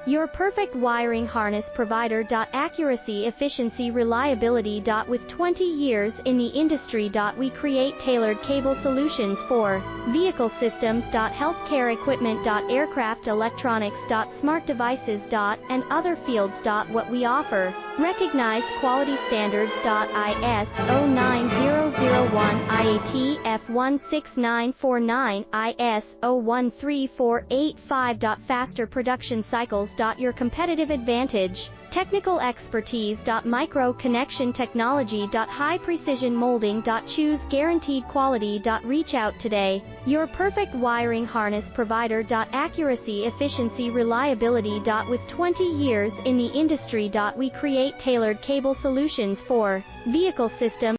Your perfect wiring harness provider. Accuracy, efficiency, reliability. With 20 years in the industry. We create tailored cable solutions for vehicle systems. Healthcare equipment. Aircraft electronics. Smart devices. And other fields. What we offer: recognized quality standards. ISO 9001, IATF 16949, ISO 13485. Faster production cycles. Your competitive advantage: technical expertise. Micro connection technology. High precision molding. Choose guaranteed quality. Reach out today. Your perfect wiring harness provider. Accuracy, efficiency, reliability. With 20 years in the industry. We create tailored cable solutions for vehicle systems.